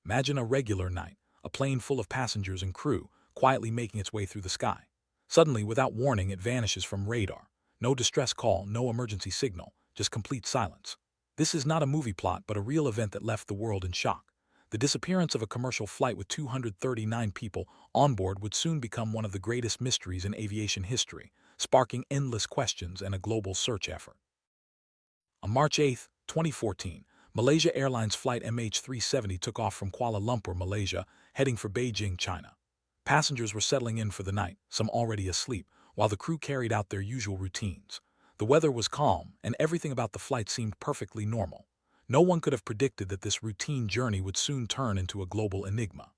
Imagine a regular night, a plane full of passengers and crew, quietly making its way through the sky. Suddenly, without warning, it vanishes from radar. No distress call, no emergency signal, just complete silence. This is not a movie plot, but a real event that left the world in shock. The disappearance of a commercial flight with 239 people on board would soon become one of the greatest mysteries in aviation history, sparking endless questions and a global search effort. On March 8, 2014, Malaysia Airlines Flight MH370 took off from Kuala Lumpur, Malaysia, heading for Beijing, China. Passengers were settling in for the night, some already asleep, while the crew carried out their usual routines. The weather was calm, and everything about the flight seemed perfectly normal. No one could have predicted that this routine journey would soon turn into a global enigma.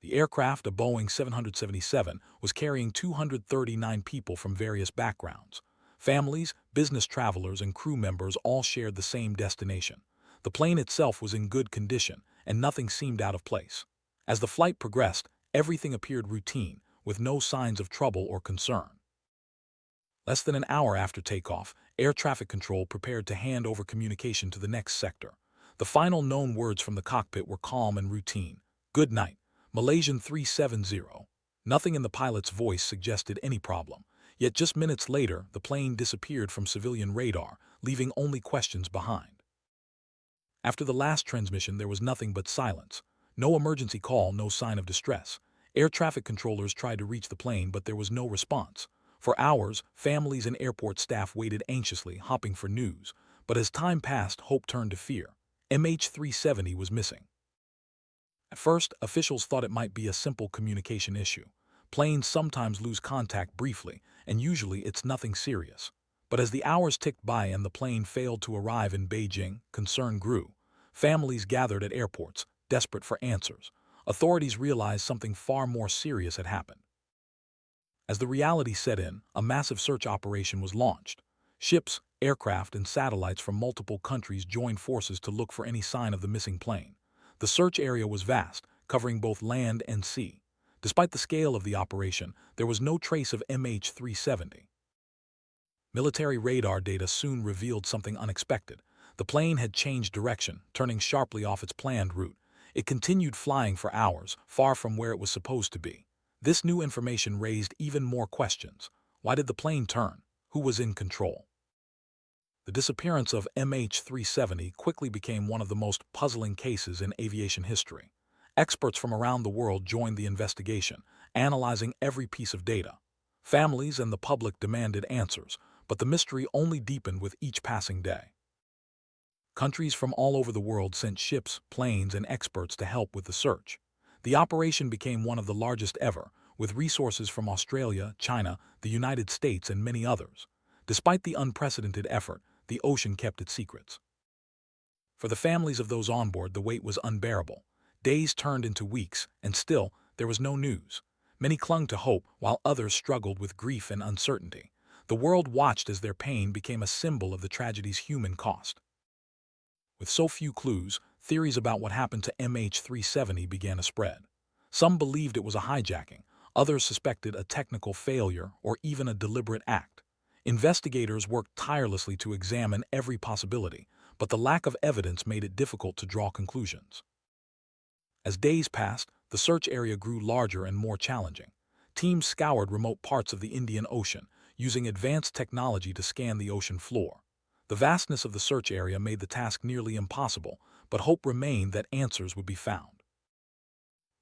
The aircraft, a Boeing 777, was carrying 239 people from various backgrounds. Families, business travelers, and crew members all shared the same destination. The plane itself was in good condition, and nothing seemed out of place. As the flight progressed, everything appeared routine, with no signs of trouble or concern. Less than an hour after takeoff, air traffic control prepared to hand over communication to the next sector. The final known words from the cockpit were calm and routine. "Good night, Malaysian 370. Nothing in the pilot's voice suggested any problem. Yet just minutes later, the plane disappeared from civilian radar, leaving only questions behind. After the last transmission, there was nothing but silence. No emergency call, no sign of distress. Air traffic controllers tried to reach the plane, but there was no response. For hours, families and airport staff waited anxiously, hoping for news. But as time passed, hope turned to fear. MH370 was missing. At first, officials thought it might be a simple communication issue. Planes sometimes lose contact briefly, and usually it's nothing serious. But as the hours ticked by and the plane failed to arrive in Beijing, concern grew. Families gathered at airports, desperate for answers. Authorities realized something far more serious had happened. As the reality set in, a massive search operation was launched. Ships, aircraft, and satellites from multiple countries joined forces to look for any sign of the missing plane. The search area was vast, covering both land and sea. Despite the scale of the operation, there was no trace of MH370. Military radar data soon revealed something unexpected. The plane had changed direction, turning sharply off its planned route. It continued flying for hours, far from where it was supposed to be. This new information raised even more questions. Why did the plane turn? Who was in control? The disappearance of MH370 quickly became one of the most puzzling cases in aviation history. Experts from around the world joined the investigation, analyzing every piece of data. Families and the public demanded answers, but the mystery only deepened with each passing day. Countries from all over the world sent ships, planes, and experts to help with the search. The operation became one of the largest ever, with resources from Australia, China, the United States, and many others. Despite the unprecedented effort, the ocean kept its secrets. For the families of those on board, the wait was unbearable. Days turned into weeks, and still, there was no news. Many clung to hope, while others struggled with grief and uncertainty. The world watched as their pain became a symbol of the tragedy's human cost. With so few clues, theories about what happened to MH370 began to spread. Some believed it was a hijacking, others suspected a technical failure or even a deliberate act. Investigators worked tirelessly to examine every possibility, but the lack of evidence made it difficult to draw conclusions. As days passed, the search area grew larger and more challenging. Teams scoured remote parts of the Indian Ocean, using advanced technology to scan the ocean floor. The vastness of the search area made the task nearly impossible, but hope remained that answers would be found.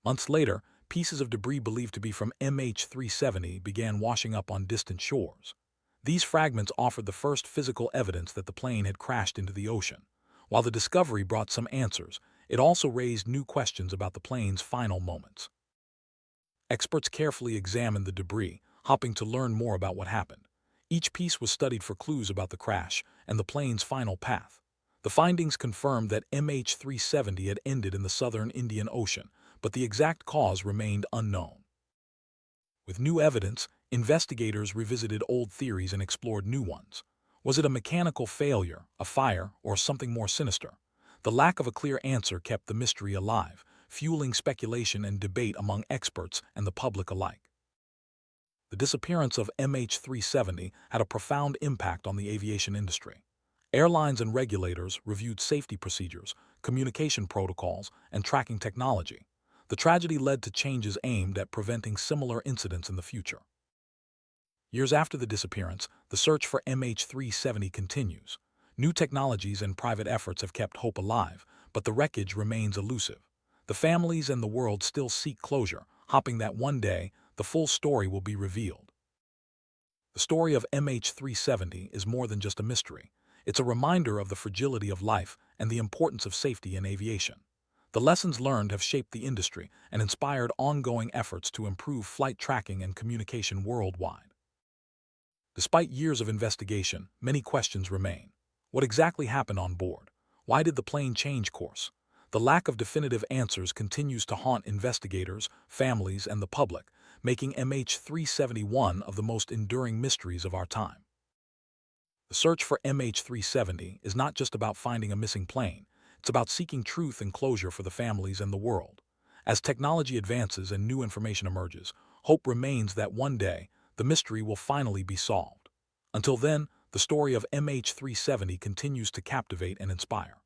Months later, pieces of debris believed to be from MH370 began washing up on distant shores. These fragments offered the first physical evidence that the plane had crashed into the ocean. While the discovery brought some answers, it also raised new questions about the plane's final moments. Experts carefully examined the debris, hoping to learn more about what happened. Each piece was studied for clues about the crash and the plane's final path. The findings confirmed that MH370 had ended in the southern Indian Ocean, but the exact cause remained unknown. With new evidence, investigators revisited old theories and explored new ones. Was it a mechanical failure, a fire, or something more sinister? The lack of a clear answer kept the mystery alive, fueling speculation and debate among experts and the public alike. The disappearance of MH370 had a profound impact on the aviation industry. Airlines and regulators reviewed safety procedures, communication protocols, and tracking technology. The tragedy led to changes aimed at preventing similar incidents in the future. Years after the disappearance, the search for MH370 continues. New technologies and private efforts have kept hope alive, but the wreckage remains elusive. The families and the world still seek closure, hoping that one day, the full story will be revealed. The story of MH370 is more than just a mystery. It's a reminder of the fragility of life and the importance of safety in aviation. The lessons learned have shaped the industry and inspired ongoing efforts to improve flight tracking and communication worldwide. Despite years of investigation, many questions remain. What exactly happened on board? Why did the plane change course? The lack of definitive answers continues to haunt investigators, families, and the public, making MH370 one of the most enduring mysteries of our time. The search for MH370 is not just about finding a missing plane, it's about seeking truth and closure for the families and the world. As technology advances and new information emerges, hope remains that one day, the mystery will finally be solved. Until then, the story of MH370 continues to captivate and inspire.